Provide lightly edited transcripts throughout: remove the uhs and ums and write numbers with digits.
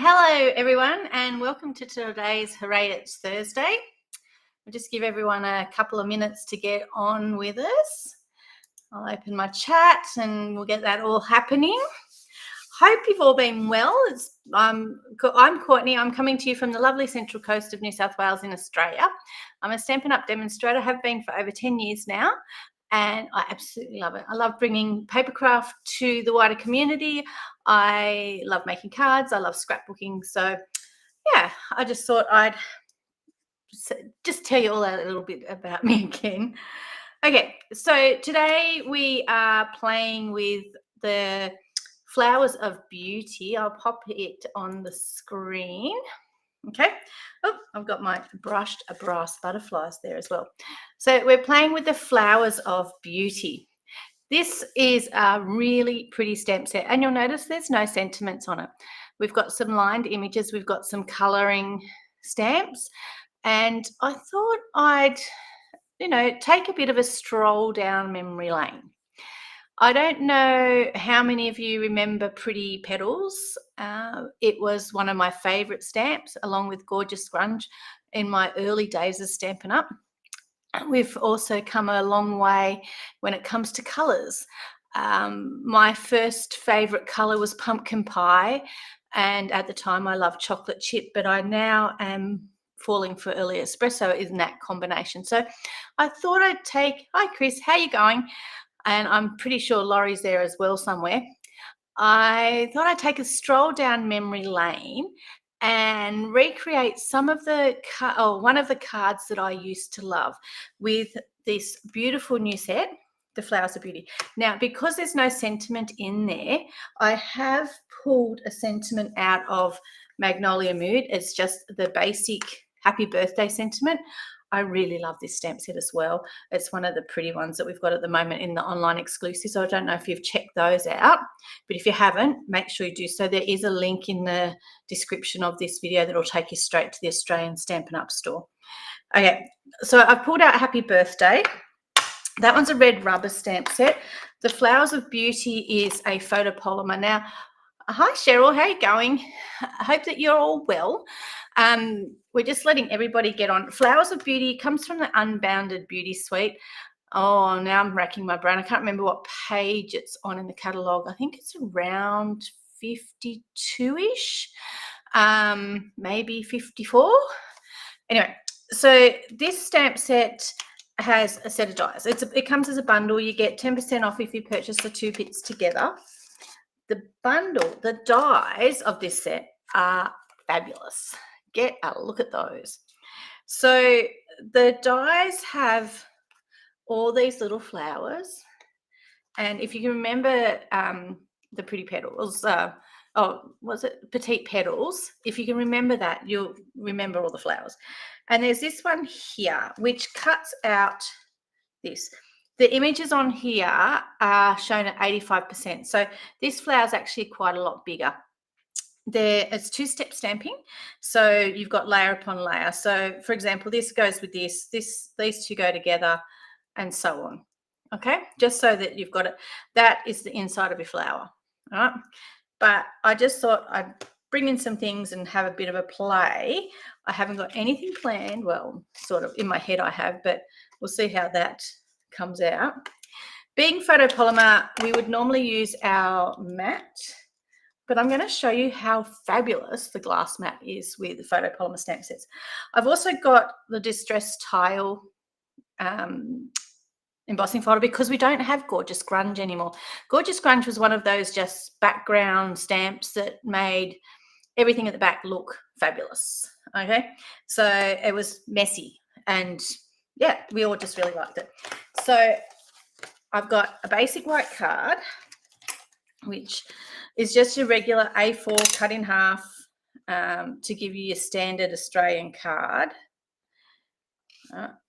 Hello everyone, and welcome to today's Hooray, It's Thursday. I'll just give everyone a couple of minutes to get on with us. I'll open my chat and we'll get that all happening. Hope you've all been well. I'm Courtney. I'm coming to you from the lovely central coast of New South Wales in Australia. I'm a Stampin' Up! Demonstrator, have been for over 10 years now, and I absolutely love it. I love bringing papercraft to the wider community. I love making cards. I love scrapbooking. So yeah, I just thought I'd just tell you all a little bit about me again. Okay, so today we are playing with the Flowers of Beauty. I'll pop it on the screen. Okay. Oh, I've got my brushed brass butterflies there as well. So we're playing with the Flowers of Beauty. This is a really pretty stamp set, and you'll notice there's no sentiments on it. We've got some lined images, we've got some colouring stamps, and I thought I'd, take a bit of a stroll down memory lane. I don't know how many of you remember Pretty Petals. It was one of my favourite stamps, along with Gorgeous Grunge, in my early days of Stampin' Up! We've also come a long way when it comes to colours. My first favourite colour was pumpkin pie, and at the time I loved chocolate chip, but I now am falling for early espresso in that combination. So I thought I'd hi Chris, how you going? And I'm pretty sure Laurie's there as well somewhere. I thought I'd take a stroll down memory lane and recreate some of one of the cards that I used to love with this beautiful new set, the Flowers of Beauty. Now, because there's no sentiment in there, I have pulled a sentiment out of Magnolia Mood. It's just the basic happy birthday sentiment. I really love this stamp set as well. It's one of the pretty ones that we've got at the moment in the online exclusive. So I don't know if you've checked those out, but if you haven't, make sure you do so. There is a link in the description of this video that will take you straight to the Australian Stampin' Up! Store. Okay, so I've pulled out Happy Birthday. That one's a red rubber stamp set. The Flowers of Beauty is a photopolymer. Now, hi Cheryl, how are you going? I hope that you're all well. We're just letting everybody get on. Flowers of Beauty comes from the Unbounded Beauty Suite. Oh, now I'm racking my brain. I can't remember what page it's on in the catalogue. I think it's around 52-ish, maybe 54. Anyway, so this stamp set has a set of dies. It comes as a bundle. You get 10% off if you purchase the two bits together. The dies of this set are fabulous. Get a look at those. So the dies have all these little flowers, and if you can remember the Pretty Petals, was it Petite Petals? If you can remember that, you'll remember all the flowers. And there's this one here which cuts out this. The images on here are shown at 85%. So this flower is actually quite a lot bigger. It's two-step stamping. So you've got layer upon layer. So for example, this goes with these two go together, and so on. Okay, just so that you've got it. That is the inside of your flower. All right. But I just thought I'd bring in some things and have a bit of a play. I haven't got anything planned. Well, sort of in my head I have, but we'll see how that comes out. Being photopolymer, we would normally use our matte, but I'm going to show you how fabulous the glass matte is with the photopolymer stamp sets. I've also got the Distress Tile embossing folder because we don't have Gorgeous Grunge anymore. Gorgeous Grunge was one of those just background stamps that made everything at the back look fabulous. Okay, so it was messy, and yeah, we all just really liked it. So I've got a basic white card, which is just your regular A4 cut in half to give you your standard Australian card.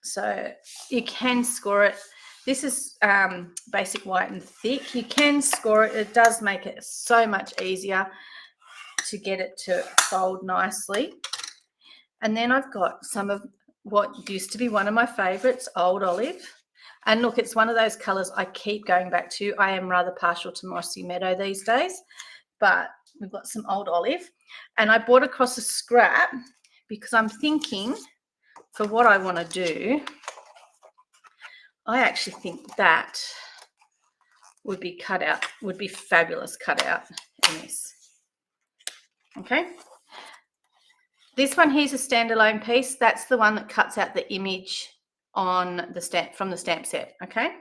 So you can score it. This is basic white and thick. You can score it. It does make it so much easier to get it to fold nicely. And then I've got some of what used to be one of my favorites, Old Olive. And look, it's one of those colours I keep going back to. I am rather partial to Mossy Meadow these days, but we've got some Old Olive. And I bought across a scrap because I'm thinking for what I want to do, I actually think that would be cut out, would be fabulous cut out in this. Okay. This one here's a standalone piece. That's the one that cuts out the image on the stamp from the stamp set. Okay.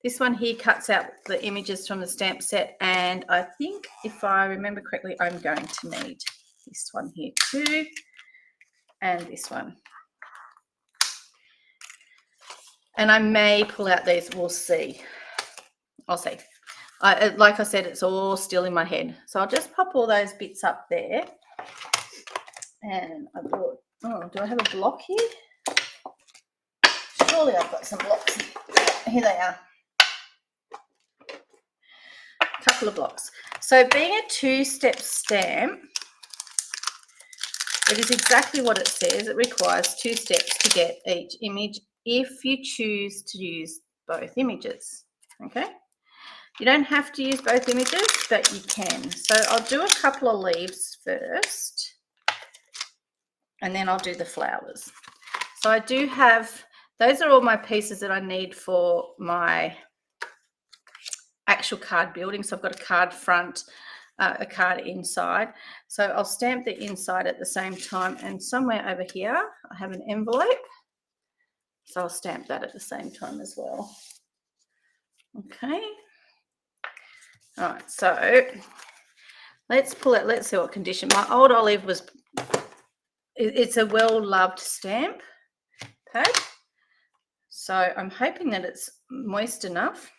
This one here cuts out the images from the stamp set, and I think if I remember correctly, I'm going to need this one here too, and this one. And I may pull out these, we'll see. I'll see. Like I said, it's all still in my head. So I'll just pop all those bits up there. And I bought, oh, do I have a block here? Surely I've got some blocks. Here they are. A couple of blocks. So being a two-step stamp, it is exactly what it says. It requires 2 steps to get each image if you choose to use both images. Okay. You don't have to use both images, but you can. So I'll do a couple of leaves first, and then I'll do the flowers. So I do have, those are all my pieces that I need for my actual card building. So I've got a card front, a card inside. So I'll stamp the inside at the same time, and somewhere over here I have an envelope. So I'll stamp that at the same time as well. Okay. All right, so let's pull it. Let's see what condition. My old olive was, it's a well-loved stamp pad. So I'm hoping that it's moist enough.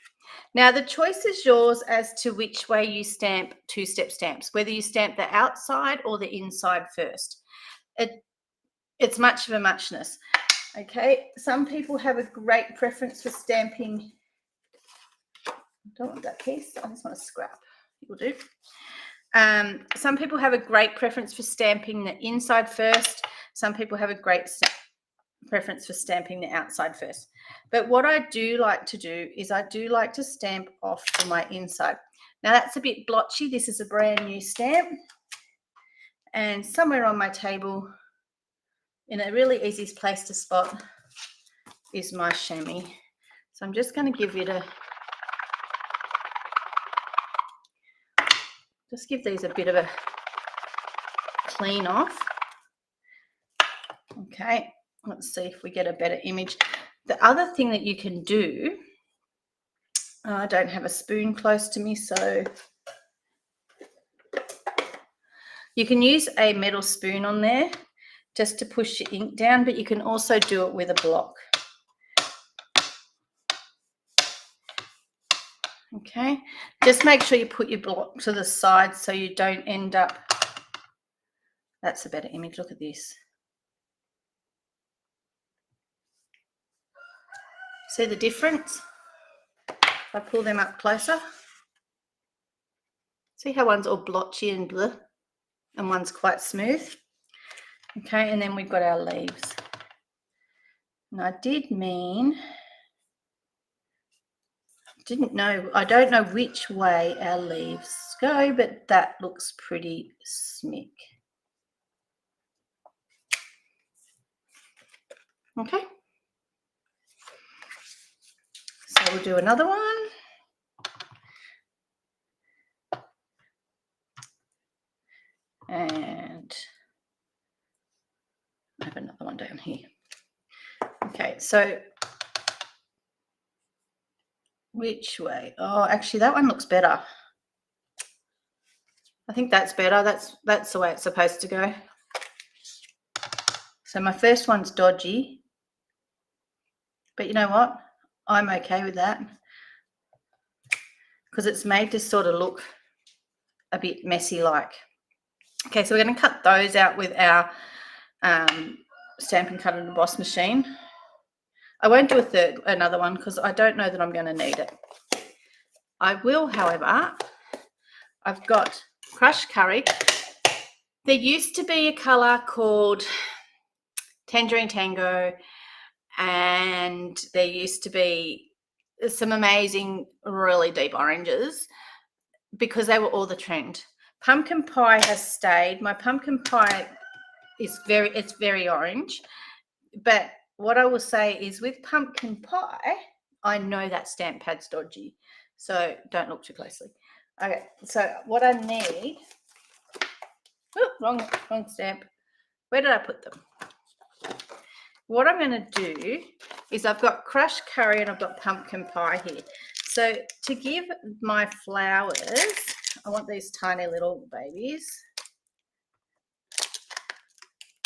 Now, the choice is yours as to which way you stamp two-step stamps, whether you stamp the outside or the inside first. It's much of a muchness. Okay, some people have a great preference for stamping. I don't want that piece. I just want a scrap. It will do. Some people have a great preference for stamping the inside first. Some people have a great preference for stamping the outside first. But what I do like to do is I do like to stamp off for my inside. Now that's a bit blotchy. This is a brand new stamp. And somewhere on my table, in a really easy place to spot, is my chamois. So I'm just going to give it a, just give these a bit of a clean off. Okay, let's see if we get a better image. The other thing that you can do, I don't have a spoon close to me, so you can use a metal spoon on there just to push your ink down, but you can also do it with a block. Okay, just make sure you put your block to the side so you don't end up, that's a better image, look at this. See the difference? If I pull them up closer, see how one's all blotchy and blue and one's quite smooth? Okay, and then we've got our leaves. And I did mean, I don't know which way our leaves go, but that looks pretty smick. Okay. So we'll do another one. And I have another one down here. Okay, so which way? Oh, actually that one looks better. I think that's better. That's the way it's supposed to go. So my first one's dodgy, but you know what? I'm okay with that because it's made to sort of look a bit messy like. Okay, so we're going to cut those out with our Stampin' Cut and Emboss machine. I won't do another one because I don't know that I'm going to need it. I will, however, I've got crushed curry. There used to be a colour called Tangerine Tango, and there used to be some amazing, really deep oranges because they were all the trend. pumpkin pie has stayed. My pumpkin pie is very orange. But what I will say is with pumpkin pie, I know that stamp pad's dodgy. So don't look too closely. Okay, so what I need, wrong stamp. Where did I put them? What I'm going to do is I've got crushed curry and I've got pumpkin pie here. So to give my flowers, I want these tiny little babies.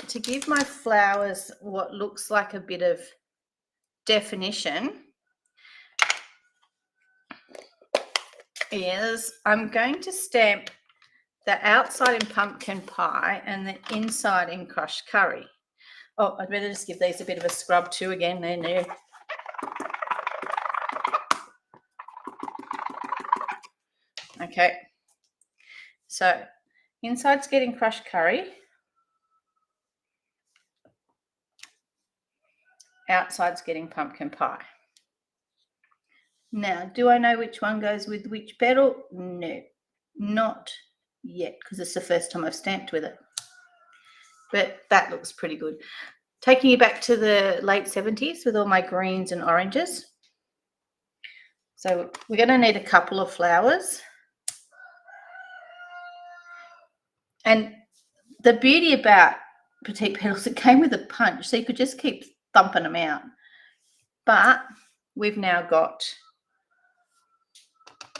To give my flowers what looks like a bit of definition is I'm going to stamp the outside in pumpkin pie and the inside in crushed curry. Oh, I'd better just give these a bit of a scrub too again. They're new. Okay, so inside's getting crushed curry, outside's getting pumpkin pie. Now, do I know which one goes with which petal? No, not yet, because it's the first time I've stamped with it. But that looks pretty good. Taking you back to the late 70s with all my greens and oranges. So we're going to need a couple of flowers. And the beauty about petite petals, it came with a punch, so you could just keep thumping them out. But we've now got,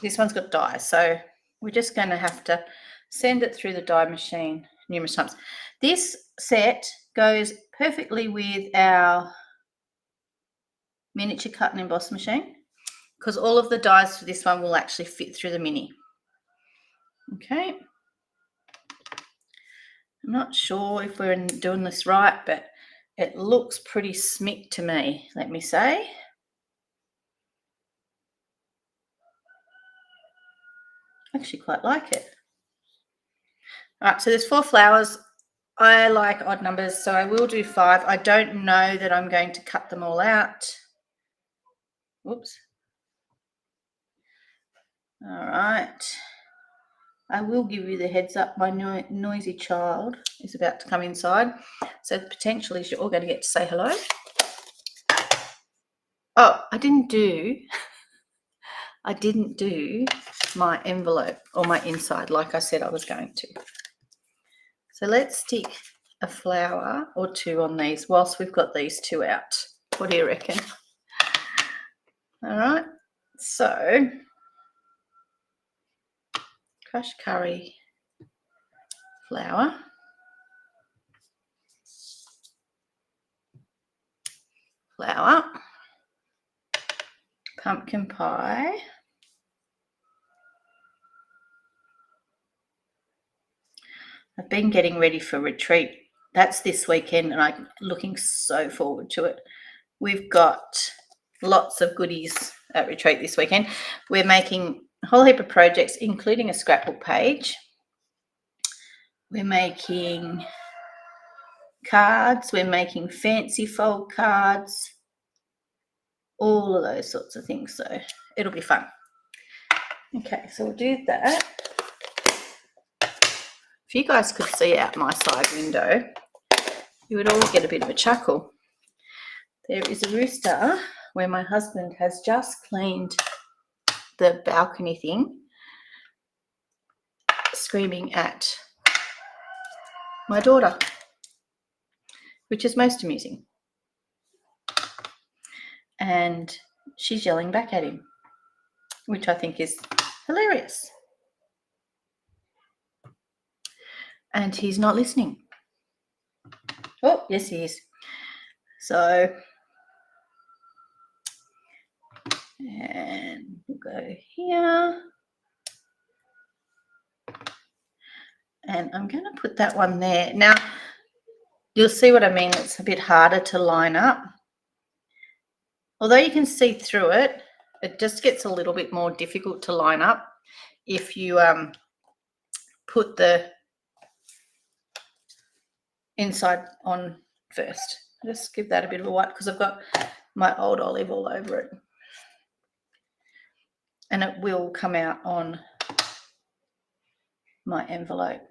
this one's got dye, so we're just going to have to send it through the dye machine numerous times. This set goes perfectly with our miniature cut and emboss machine because all of the dies for this one will actually fit through the mini. Okay. I'm not sure if we're doing this right, but it looks pretty smick to me, let me say. I actually quite like it. All right, so there's 4 flowers. I like odd numbers, so I will do 5. I don't know that I'm going to cut them all out. Whoops. All right. I will give you the heads up. My noisy child is about to come inside, so potentially you're all going to get to say hello. Oh, I didn't do my envelope or my inside like I said I was going to. So let's stick a flower or 2 on these whilst we've got these 2 out. What do you reckon? All right, so crushed curry flower, pumpkin pie, I've been getting ready for retreat. That's this weekend and I'm looking so forward to it. We've got lots of goodies at retreat this weekend. We're making a whole heap of projects, including a scrapbook page. We're making cards. We're making fancy fold cards. All of those sorts of things. So it'll be fun. Okay, so we'll do that. If you guys could see out my side window, you would all get a bit of a chuckle. There is a rooster where my husband has just cleaned the balcony thing, screaming at my daughter, which is most amusing. And she's yelling back at him, which I think is hilarious. And he's not listening. Oh, yes, he is. So, and we'll go here. And I'm going to put that one there. Now, you'll see what I mean. It's a bit harder to line up. Although you can see through it, it just gets a little bit more difficult to line up if you put the inside on first. Just give that a bit of a wipe because I've got my old olive all over it. And it will come out on my envelope.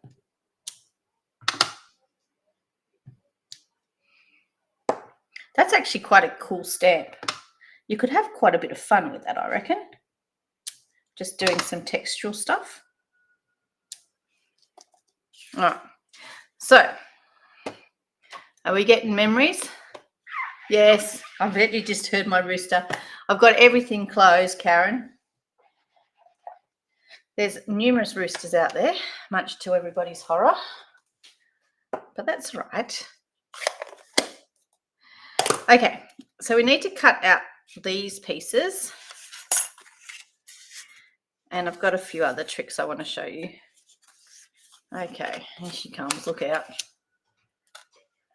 That's actually quite a cool stamp. You could have quite a bit of fun with that, I reckon. Just doing some textural stuff. All right. So, are we getting memories? Yes, I bet you just heard my rooster. I've got everything closed, Karen. There's numerous roosters out there, much to everybody's horror, but that's right. Okay, so we need to cut out these pieces, and I've got a few other tricks I want to show you. Okay, here she comes, look out.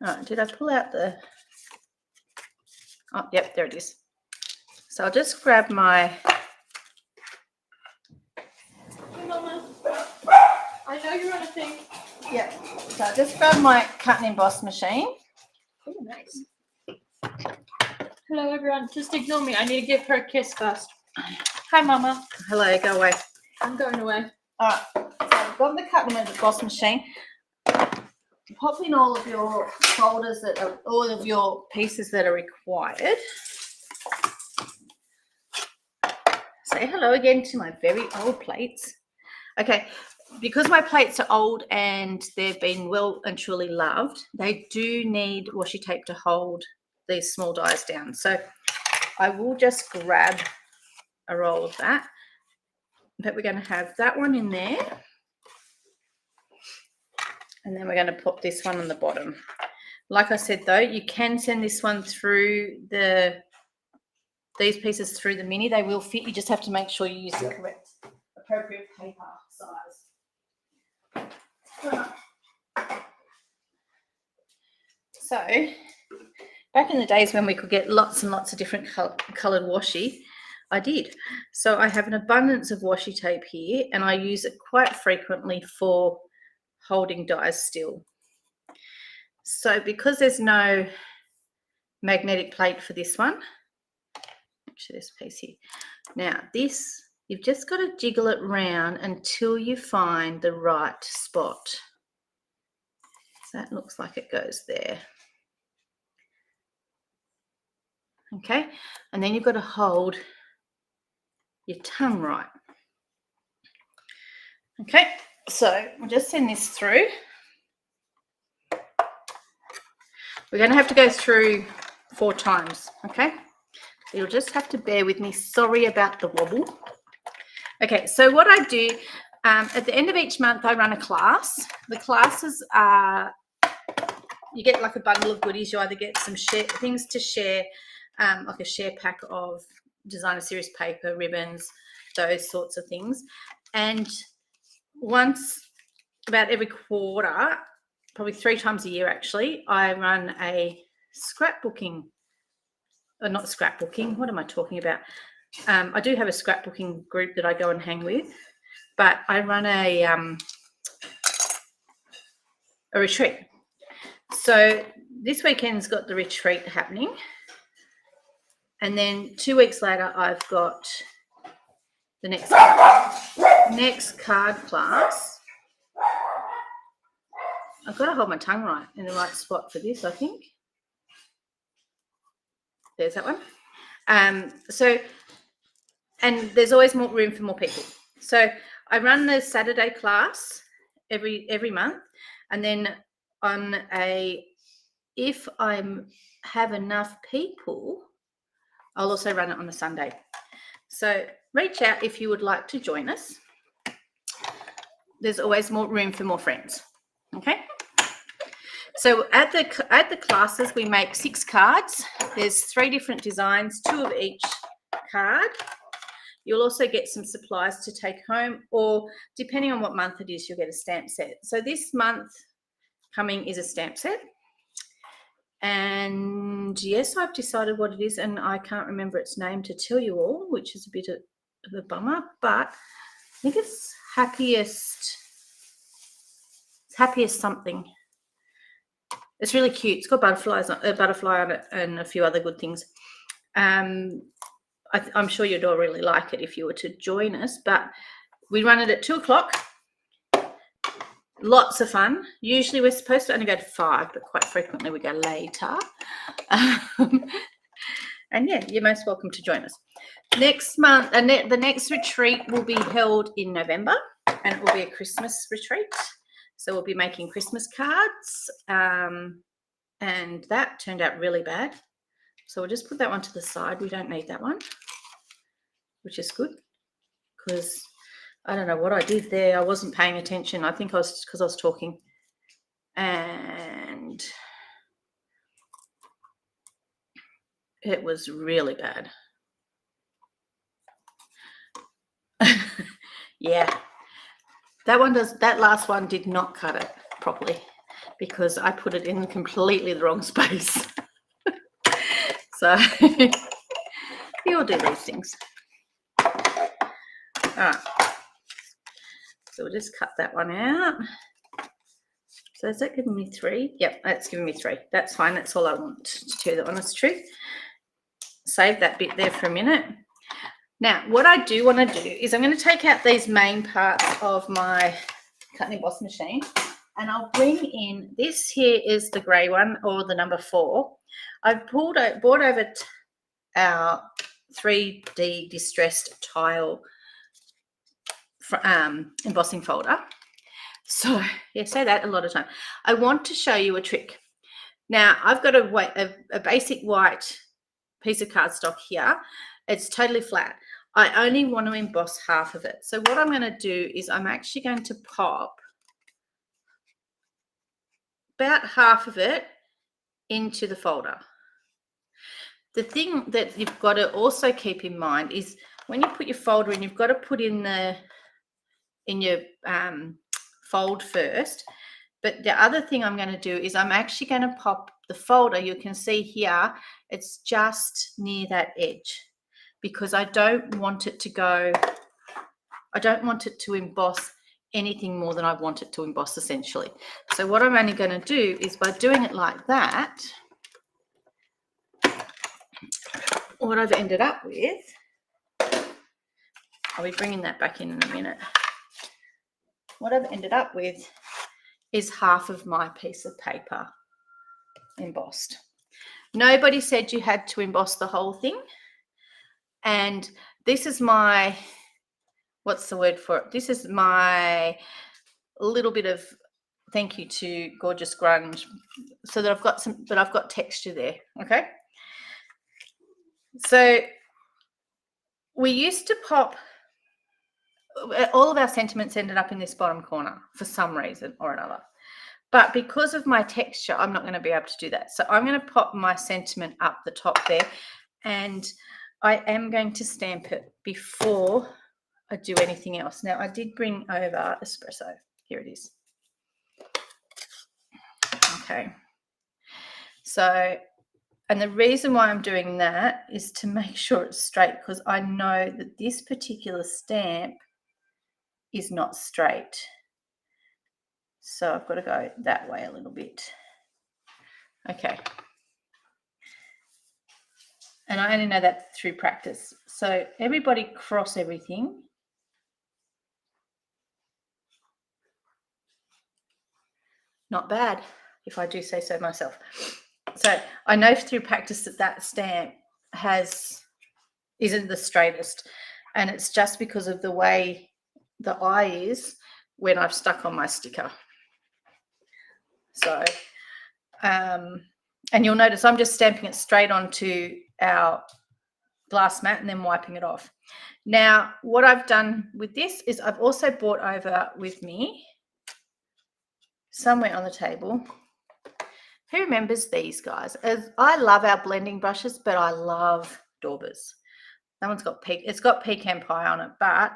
All right, did I pull out the... Oh, yep, there it is. So I'll just grab my... Hey, Mama. I know you're on a thing. Yep, so I'll just grab my cut and emboss machine. Oh, nice. Hello, everyone. Just ignore me. I need to give her a kiss first. Hi, Mama. Hello, go away. I'm going away. All right, so I've got the cut and emboss machine. Pop in all of your folders that are, all of your pieces that are required. Say hello again to my very old plates. Okay, because my plates are old and they've been well and truly loved, they do need washi tape to hold these small dies down. So I will just grab a roll of that. But we're going to have that one in there. And then we're going to put this one on the bottom. Like I said, though, you can send this one through these pieces through the mini. They will fit. You just have to make sure you use the correct, appropriate paper size. So, back in the days when we could get lots and lots of different coloured washi, I did. So I have an abundance of washi tape here, and I use it quite frequently for holding dies still. So because there's no magnetic plate for this one, actually this piece here. Now this, you've just got to jiggle it round until you find the right spot. So that looks like it goes there. Okay, and then you've got to hold your tongue right. Okay, so we'll just send this through. We're going to have to go through 4 times, okay? You'll just have to bear with me. Sorry about the wobble. Okay, so what I do, at the end of each month, I run a class. The classes are, you get like a bundle of goodies. You either get some things to share, like a share pack of designer series paper, ribbons, those sorts of things. And once, about every quarter, probably 3 times a year actually, I run a scrapbooking, or not scrapbooking, what am I talking about? I do have a scrapbooking group that I go and hang with, but I run a retreat. So this weekend's got the retreat happening, and then 2 weeks later I've got the next card class. I've got to hold my tongue right in the right spot for this, I think. There's that one. So, and there's always more room for more people. So I run the Saturday class every month, and then on if I have enough people, I'll also run it on a Sunday. So reach out if you would like to join us. There's always more room for more friends. Okay. So at the classes, we make 6 cards. There's 3 different designs, 2 of each card. You'll also get some supplies to take home, or depending on what month it is, you'll get a stamp set. So this month coming is a stamp set. And yes, I've decided what it is, and I can't remember its name to tell you all, which is a bit of a bummer, but I think it's happiest something. It's really cute. It's got butterfly on it and a few other good things. I'm sure you'd all really like it if you were to join us, but we run it at 2 o'clock. Lots of fun. Usually we're supposed to only go to 5, but quite frequently we go later. And yeah, you're most welcome to join us. Next month, the next retreat will be held in November, and it will be a Christmas retreat. So we'll be making Christmas cards, and that turned out really bad. So we'll just put that one to the side. We don't need that one, which is good, because I don't know what I did there. I wasn't paying attention. I think because I was talking, and it was really bad. Yeah, that last one did not cut it properly because I put it in completely the wrong space. So we all do these things. All right, so we'll just cut that one out. So is that giving me 3? Yep, that's giving me 3. That's fine. That's all I want, to tell you the honest truth. Save that bit there for a minute. Now, what I do want to do is I'm going to take out these main parts of my cut and emboss machine, and I'll bring in, this here is the grey one, or the number 4. I've brought over our 3D distressed tile embossing folder. So yeah, say that a lot of time. I want to show you a trick. Now I've got a basic white piece of cardstock here. It's totally flat. I only want to emboss half of it. So what I'm going to do is I'm actually going to pop about half of it into the folder. The thing that you've got to also keep in mind is when you put your folder in, you've got to put in your fold first. But the other thing I'm going to do is I'm actually going to pop the folder. You can see here, it's just near that edge, because I don't want it to go, I don't want it to emboss anything more than I want it to emboss, essentially. So what I'm only going to do is, by doing it like that, what I've ended up with, I'll be bringing that back in a minute. What I've ended up with is half of my piece of paper embossed. Nobody said you had to emboss the whole thing. And this is my, what's the word for it? This is my little bit of thank you to Gorgeous Grunge, so that I've got some, but I've got texture there, okay? So we used to pop, all of our sentiments ended up in this bottom corner for some reason or another. But because of my texture, I'm not going to be able to do that. So I'm going to pop my sentiment up the top there, and I am going to stamp it before I do anything else. Now, I did bring over espresso. Here it is. Okay. So, and the reason why I'm doing that is to make sure it's straight, because I know that this particular stamp is not straight. So I've got to go that way a little bit. Okay. And I only know that through practice. So everybody cross everything. Not bad, if I do say so myself. So I know through practice that that stamp isn't the straightest. And it's just because of the way the eye is when I've stuck on my sticker. So, and you'll notice I'm just stamping it straight onto our glass mat and then wiping it off. Now, what I've done with this is I've also brought over with me, somewhere on the table, who remembers these guys? I love our blending brushes, but I love daubers. That one's got it's got pecan pie on it, but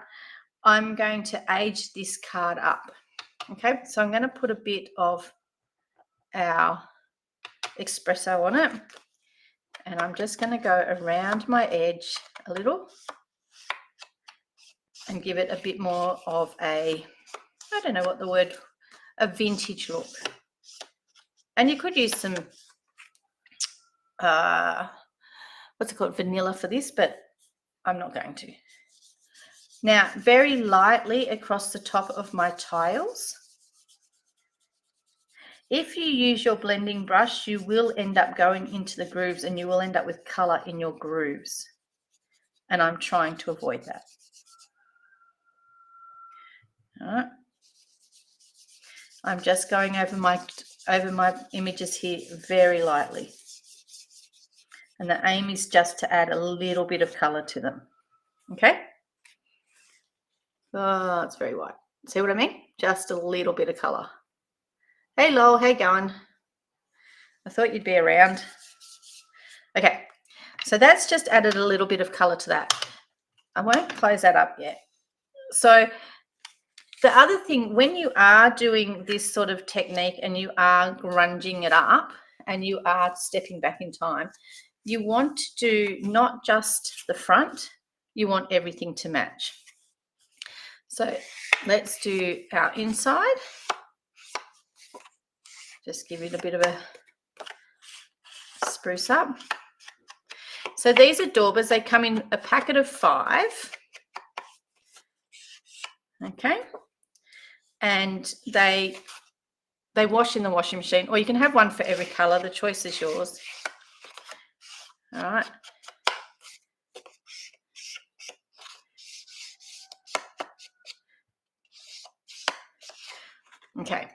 I'm going to age this card up. Okay, so I'm going to put a bit of our espresso on it, and I'm just going to go around my edge a little and give it a bit more of a, I don't know what the word, a vintage look. And you could use some what's it called, vanilla for this, but I'm not going to. Now, very lightly across the top of my tiles. If you use your blending brush, you will end up going into the grooves and you will end up with colour in your grooves. And I'm trying to avoid that. All right. I'm just going over my images here very lightly. And the aim is just to add a little bit of colour to them. Okay? Oh, it's very white. See what I mean? Just a little bit of colour. Hey, Lol, how you going? I thought you'd be around. Okay, so that's just added a little bit of colour to that. I won't close that up yet. So the other thing, when you are doing this sort of technique and you are grunging it up and you are stepping back in time, you want to do not just the front, you want everything to match. So let's do our inside. Just give it a bit of a spruce up. So these are daubers. They come in a packet of 5. Okay. And they wash in the washing machine, or you can have one for every colour. The choice is yours. All right. Okay.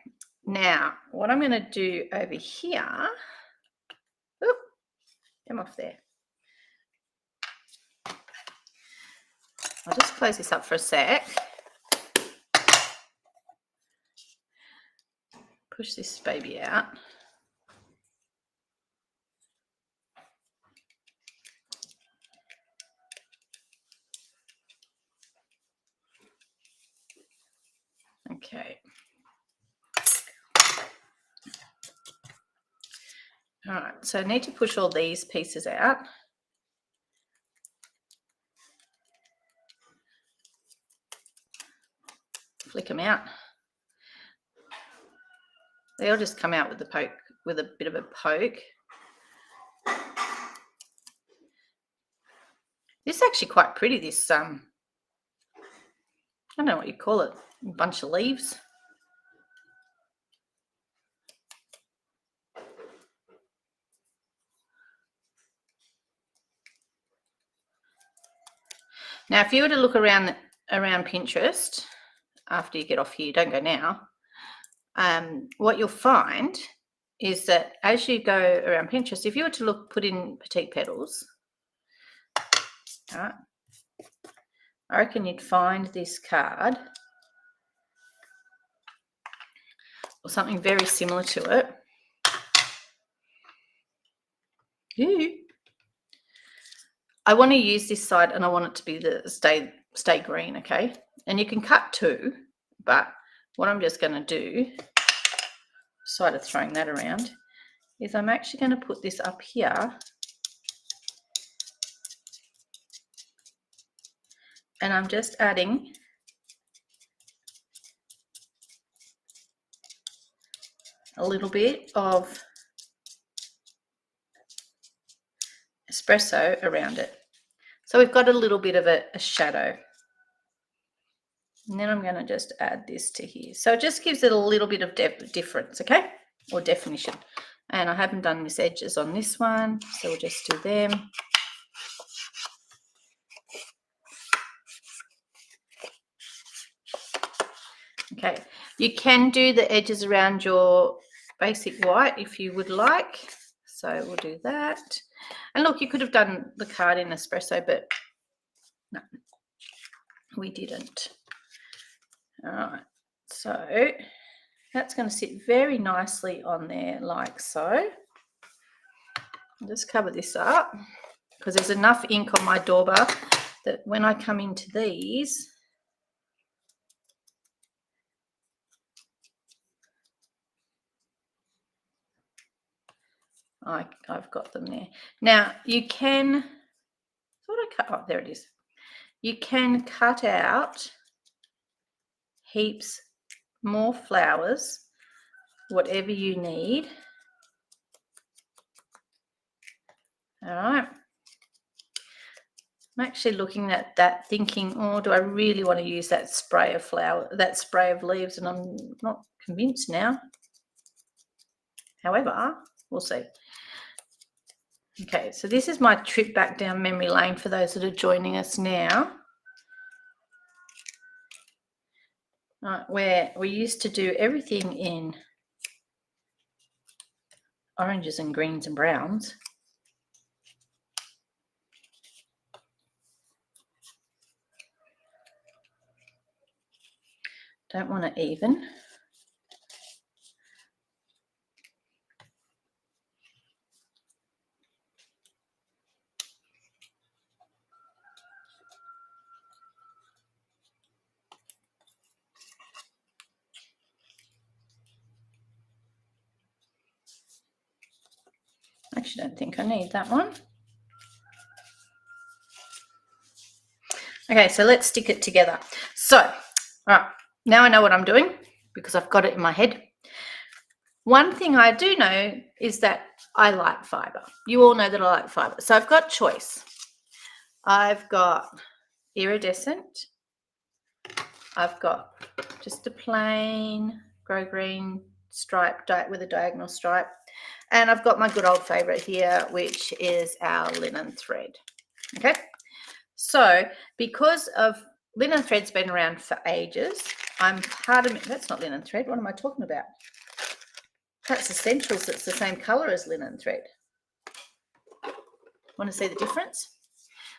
Now, what I'm going to do over here, oop, come off there. I'll just close this up for a sec. Push this baby out. Okay. All right, so I need to push all these pieces out. Flick them out. They all just come out with the poke, with a bit of a poke. This is actually quite pretty, this, I don't know what you call it, a bunch of leaves. Now, if you were to look around Pinterest, after you get off here, don't go now, what you'll find is that as you go around Pinterest, if you were to put in petite petals, all right, I reckon you'd find this card or something very similar to it. Ooh. I want to use this side and I want it to be the stay green, okay? And you can cut 2, but what I'm just going to do, side of throwing that around, is I'm actually going to put this up here and I'm just adding a little bit of espresso around it. So we've got a little bit of a shadow. And then I'm going to just add this to here. So it just gives it a little bit of difference, okay? Or definition. And I haven't done this edges on this one, so we'll just do them. Okay, you can do the edges around your basic white if you would like. So we'll do that. And look, you could have done the card in espresso, but no, we didn't. All right, so that's going to sit very nicely on there like so. I'll just cover this up because there's enough ink on my dauber that when I come into these, I've got them there. Now you can, oh, there it is. You can cut out heaps more flowers, whatever you need. All right. I'm actually looking at that thinking, oh, do I really want to use that spray of leaves? And I'm not convinced now. However, we'll see. Okay, so this is my trip back down memory lane for those that are joining us now. Where we used to do everything in oranges and greens and browns. Don't want to even. Actually, don't think I need that one. Okay, so let's stick it together. So, all right, now I know what I'm doing because I've got it in my head. One thing I do know is that I like fibre. You all know that I like fibre. So I've got choice. I've got iridescent. I've got just a plain grosgrain stripe with a diagonal stripe. And I've got my good old favourite here, which is our linen thread. Okay, so because of linen thread's been around for ages, that's not linen thread. What am I talking about? That's Essentials. It's the same colour as linen thread. Want to see the difference?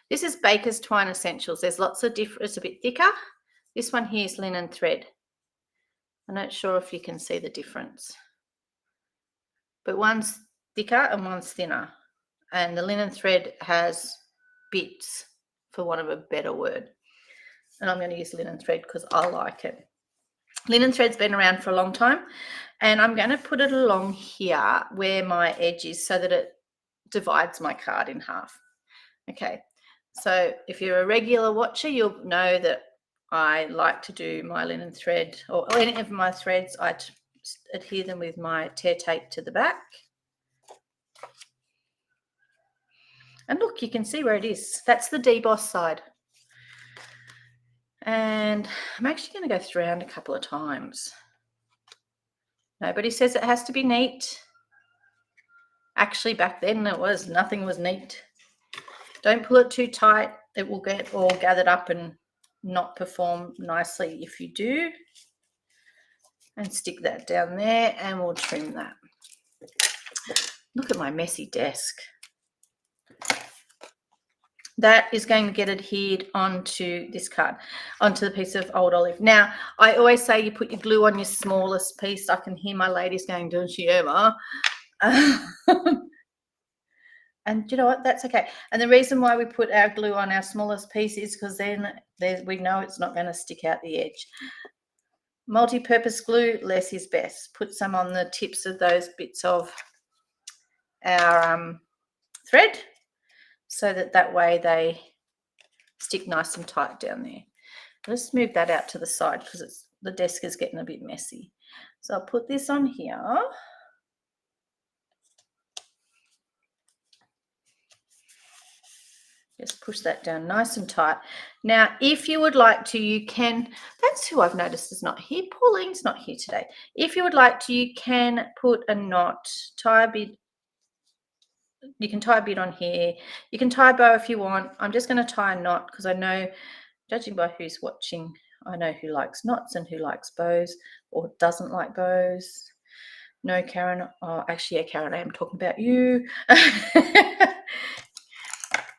This is Baker's Twine Essentials. There's lots of different. It's a bit thicker. This one here is linen thread. I'm not sure if you can see the difference, but one's thicker and one's thinner, and the linen thread has bits, for want of a better word. And I'm going to use linen thread because I like it. Linen thread's been around for a long time, and I'm going to put it along here where my edge is so that it divides my card in half. Okay, so if you're a regular watcher, you'll know that I like to do my linen thread, or any of my threads, I adhere them with my tear tape to the back. And look, you can see where it is. That's the deboss side. And I'm actually going to go through a couple of times. Nobody says it has to be neat. Actually, back then nothing was neat. Don't pull it too tight. It will get all gathered up and not perform nicely if you do. And stick that down there, and we'll trim that. Look at my messy desk. That is going to get adhered onto this card, onto the piece of old olive. Now, I always say you put your glue on your smallest piece. I can hear my ladies going, "Don't you ever?" And you know what? That's okay. And the reason why we put our glue on our smallest piece is because then we know it's not going to stick out the edge. Multi-purpose glue, less is best. Put some on the tips of those bits of our thread, so that way they stick nice and tight down there. Let's move that out to the side because the desk is getting a bit messy. So I'll put this on here. Just push that down nice and tight. Now, if you would like to, you can, that's who I've noticed is not here. Pauline's not here today. If you would like to, you can put a knot, tie a bit. You can tie a bit on here. You can tie a bow if you want. I'm just going to tie a knot because I know, judging by who's watching, I know who likes knots and who likes bows or doesn't like bows. No, Karen. Oh, actually, yeah, Karen, I am talking about you.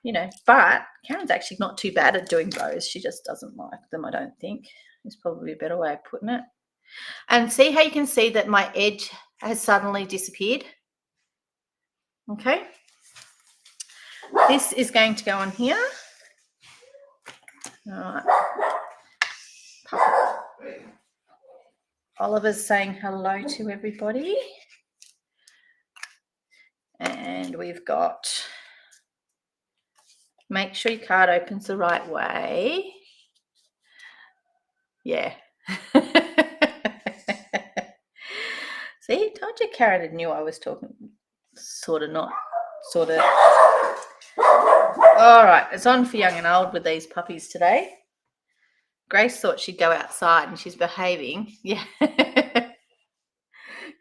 You know, but Karen's actually not too bad at doing bows. She just doesn't like them, I don't think. It's probably a better way of putting it. And see how you can see that my edge has suddenly disappeared? Okay. This is going to go on here. All right. Oliver's saying hello to everybody. And we've got, make sure your card opens the right way. Yeah. See, told you Karen knew I was talking, sort of not, sort of. All right, it's on for young and old with these puppies today. Grace thought she'd go outside and she's behaving. Yeah.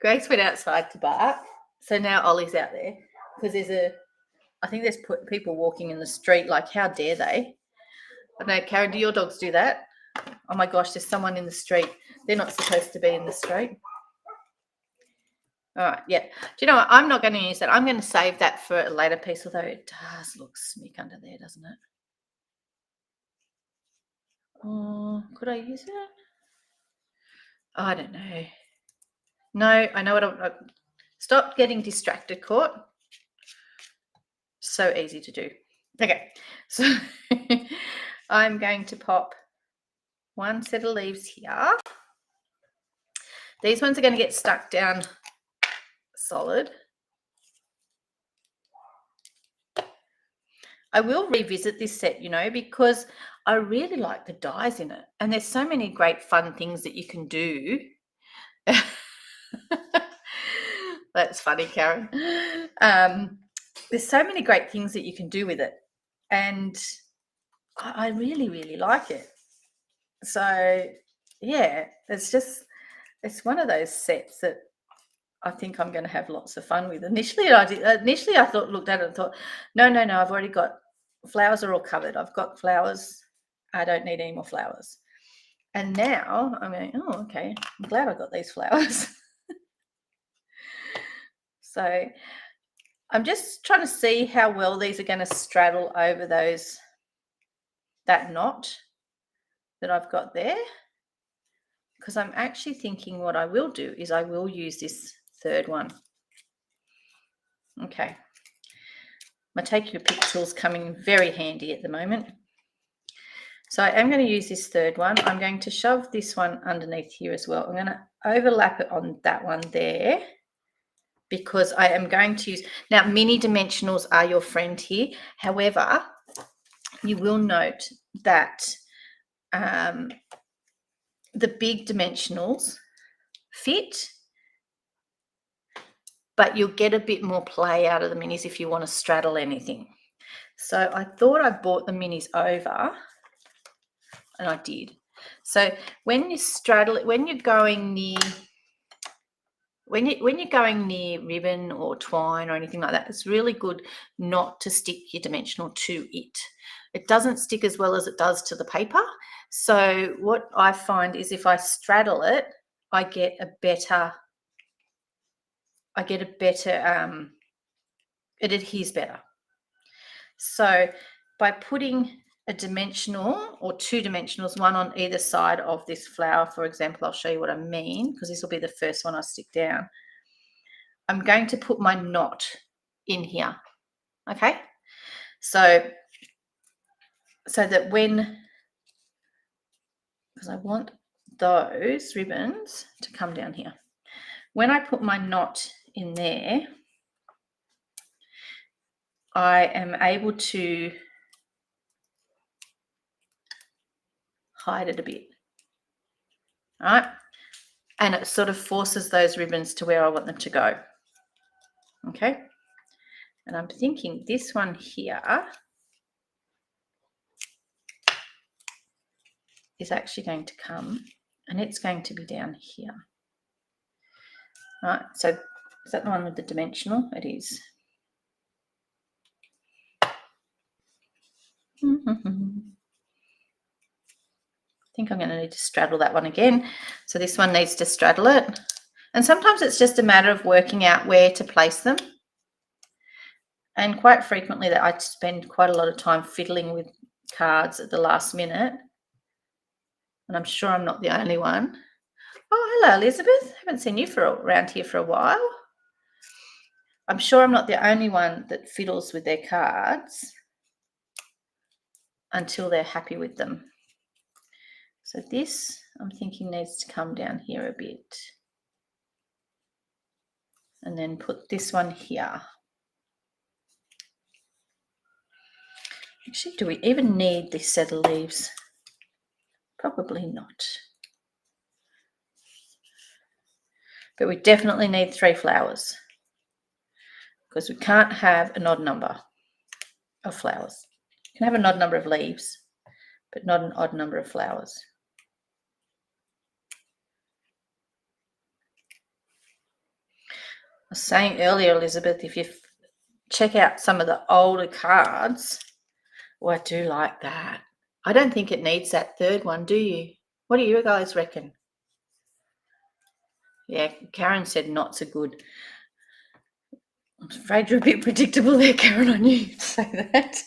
Grace went outside to bark. So now Ollie's out there because I think there's people walking in the street. Like, how dare they? I don't know, Karen, do your dogs do that? Oh my gosh, there's someone in the street. They're not supposed to be in the street. All right, yeah. Do you know what? I'm not going to use that. I'm going to save that for a later piece, although it does look smick under there, doesn't it? Oh, could I use it? I don't know. No, I know what I'm... Stop getting distracted, Court. So easy to do. Okay, so I'm going to pop one set of leaves here. These ones are going to get stuck down solid. I will revisit this set, you know, because I really like the dies in it. And there's so many great fun things that you can do. That's funny, Karen. There's so many great things that you can do with it. And I really, really like it. So, yeah, it's one of those sets that I think I'm going to have lots of fun with. Initially, I looked at it and thought, no, I've already got flowers are all covered. I've got flowers. I don't need any more flowers. And now I'm going, oh, okay, I'm glad I got these flowers. So I'm just trying to see how well these are going to straddle over that knot that I've got there. Because I'm actually thinking what I will do is I will use this third one. Okay. My take your pick tool's coming very handy at the moment. So I am going to use this third one. I'm going to shove this one underneath here as well. I'm going to overlap it on that one there because I am going to use... Now, mini dimensionals are your friend here. However, you will note that the big dimensionals fit, but you'll get a bit more play out of the minis if you want to straddle anything. So I thought I brought the minis over, and I did. So when you straddle it, when you're going near ribbon or twine or anything like that, it's really good not to stick your dimensional to it. It doesn't stick as well as it does to the paper. So what I find is if I straddle it, I get a better it adheres better. So by putting a dimensional or two dimensionals, one on either side of this flower, for example, I'll show you what I mean, because this will be the first one I stick down. I'm going to put my knot in here, okay? So that because I want those ribbons to come down here. When I put my knot in there, I am able to hide it a bit, all right? And it sort of forces those ribbons to where I want them to go, okay? And I'm thinking this one here is actually going to come, and it's going to be down here. All right, so is that the one with the dimensional? It is. I think I'm going to need to straddle that one again. So this one needs to straddle it. And sometimes it's just a matter of working out where to place them. And quite frequently that I spend quite a lot of time fiddling with cards at the last minute. And I'm sure I'm not the only one. Oh, hello, Elizabeth. Haven't seen you around here for a while. I'm sure I'm not the only one that fiddles with their cards until they're happy with them. So this, I'm thinking, needs to come down here a bit. And then put this one here. Actually, do we even need this set of leaves? Probably not. But we definitely need 3 flowers because we can't have an odd number of flowers. You can have an odd number of leaves, but not an odd number of flowers. was saying earlier, Elizabeth, if you check out some of the older cards, I do like that. I don't think it needs that third one, do you? What do you guys reckon? Yeah, Karen said not so good. I'm afraid you're a bit predictable there, Karen. I knew you'd say that.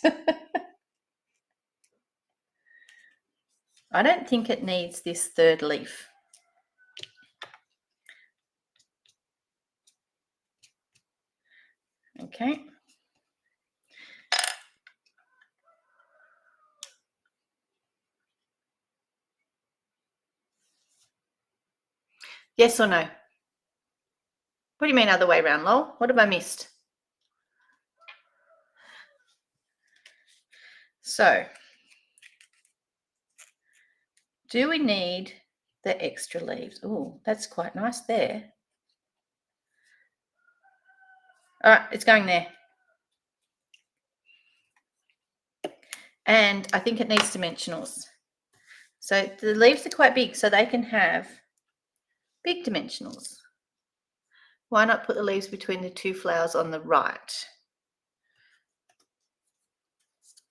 I don't think it needs this third leaf. Okay. Yes or no? What do you mean other way around, Lol? What have I missed? So, do we need the extra leaves? Oh, that's quite nice there. All right, it's going there. And I think it needs dimensionals. So the leaves are quite big, so they can have big dimensionals. Why not put the leaves between the two flowers on the right?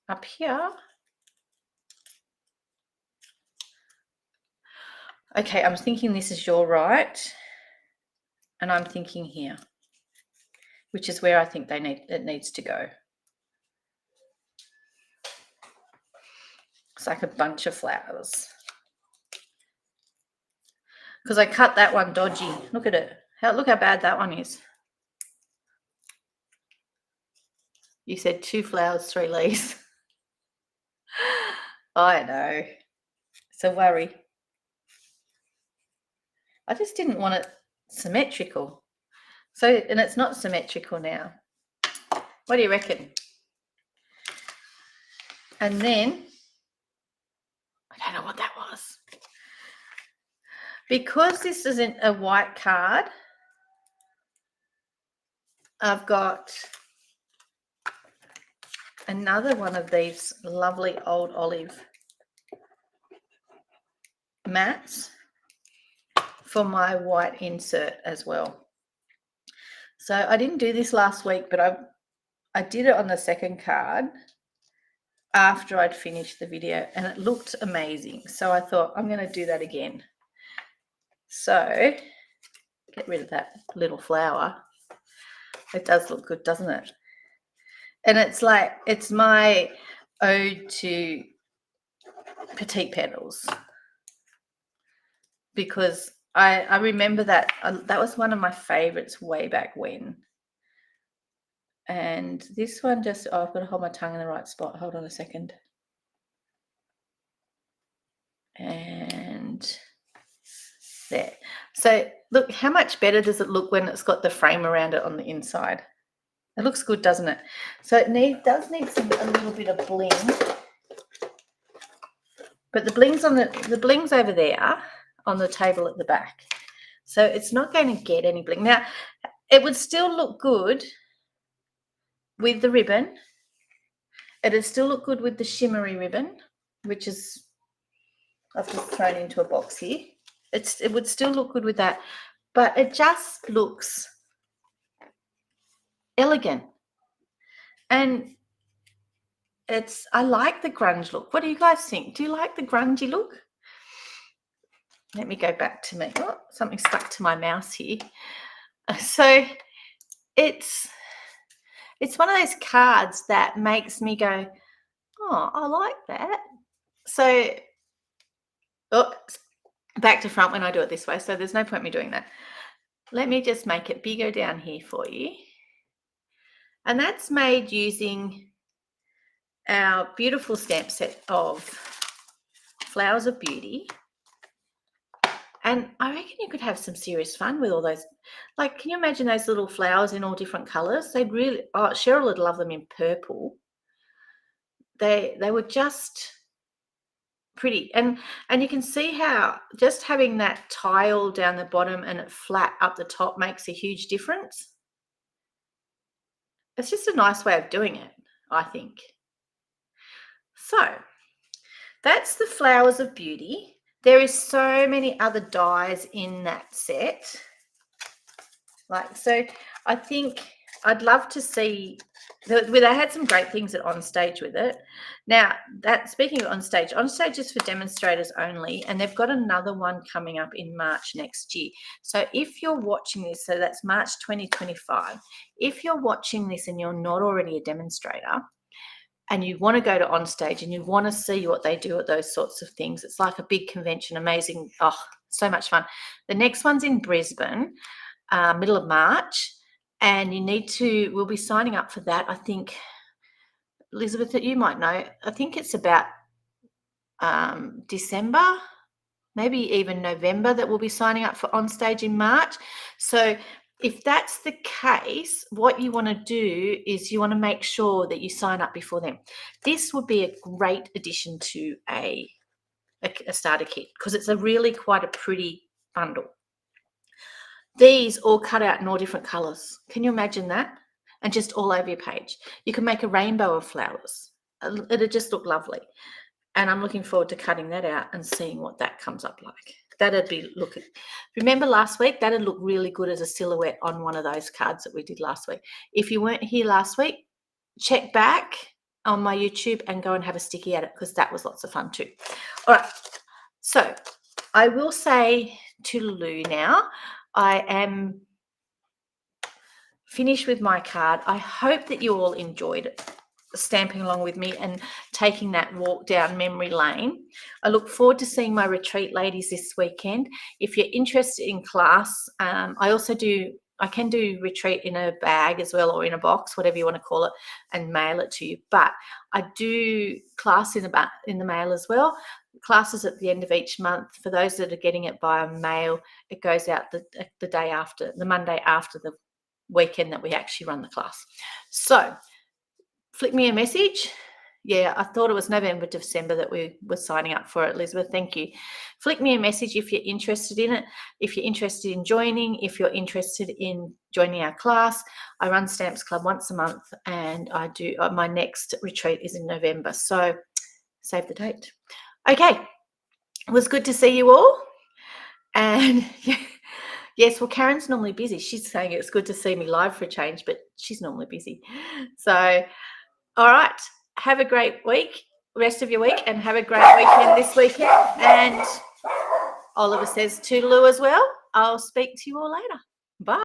Up here. Okay, I'm thinking this is your right, and I'm thinking here, which is where I think it needs to go. It's like a bunch of flowers. Because I cut that one dodgy. Look at it. Look how bad that one is. You said 2 flowers, 3 leaves. I know. It's a worry. I just didn't want it symmetrical. So, and it's not symmetrical now. What do you reckon? And then, I don't know what that was. Because this isn't a white card, I've got another one of these lovely old olive mats for my white insert as well. So I didn't do this last week, but I did it on the second card after I'd finished the video, and it looked amazing. So I thought I'm going to do that again. So get rid of that little flower. It does look good, doesn't it? And it's my ode to petite petals, because I remember that that was one of my favorites way back when. And this one just, I've got to hold my tongue in the right spot. Hold on a second. And there. So look, how much better does it look when it's got the frame around it on the inside? It looks good, doesn't it? So it does need a little bit of bling. But the bling's over there on the table at the back. So it's not going to get any bling. Now, it would still look good with the ribbon. It'd still look good with the shimmery ribbon, which is, I've just thrown into a box here. It would still look good with that, but it just looks elegant. And I like the grunge look. What do you guys think? Do you like the grungy look? Let me go back to me. Oh, something stuck to my mouse here. So it's one of those cards that makes me go, oh, I like that. So, back to front when I do it this way. So there's no point me doing that. Let me just make it bigger down here for you. And that's made using our beautiful stamp set of Flowers of Beauty. And I reckon you could have some serious fun with all those. Like, can you imagine those little flowers in all different colours? They'd really, Cheryl would love them in purple. They were just pretty. And you can see how just having that tile down the bottom and it flat up the top makes a huge difference. It's just a nice way of doing it, I think. So that's the Flowers of Beauty. There is so many other dies in that set. So I think I'd love to see. They had some great things at On Stage with it. Now, speaking of On Stage is for demonstrators only, and they've got another one coming up in March next year. So if you're watching this, so that's March 2025, if you're watching this and you're not already a demonstrator and you want to go to On Stage and you want to see what they do at those sorts of things, it's like a big convention, amazing, so much fun. The next one's in Brisbane, middle of March. And we'll be signing up for that. I think, Elizabeth, that you might know, I think it's about December, maybe even November, that we'll be signing up for On Stage in March. So if that's the case, what you want to do is you want to make sure that you sign up before then. This would be a great addition to a starter kit because it's quite a pretty bundle. These all cut out in all different colours. Can you imagine that? And just all over your page. You can make a rainbow of flowers. It'll just look lovely. And I'm looking forward to cutting that out and seeing what that comes up like. Remember last week? That'd look really good as a silhouette on one of those cards that we did last week. If you weren't here last week, check back on my YouTube and go and have a sticky at it because that was lots of fun too. All right. So I will say to Lou now, I am finished with my card. I hope that you all enjoyed it, stamping along with me and taking that walk down memory lane. I look forward to seeing my retreat ladies this weekend. If you're interested in class, I can do retreat in a bag as well, or in a box, whatever you want to call it, and mail it to you. But I do class in the mail as well. Classes at the end of each month. For those that are getting it via mail, it goes out the day after, the Monday after the weekend that we actually run the class. So flick me a message. Yeah, I thought it was November, December that we were signing up for it, Elizabeth. Thank you. Flick me a message if you're interested in it, if you're interested in joining, if you're interested in joining our class. I run Stamps Club once a month, and I do my next retreat is in November. So save the date. Okay, it was good to see you all. And yes, well, Karen's normally busy. She's saying it's good to see me live for a change, but she's normally busy. So, all right, have a great rest of your week, and have a great weekend this weekend. And Oliver says toodaloo as well. I'll speak to you all later.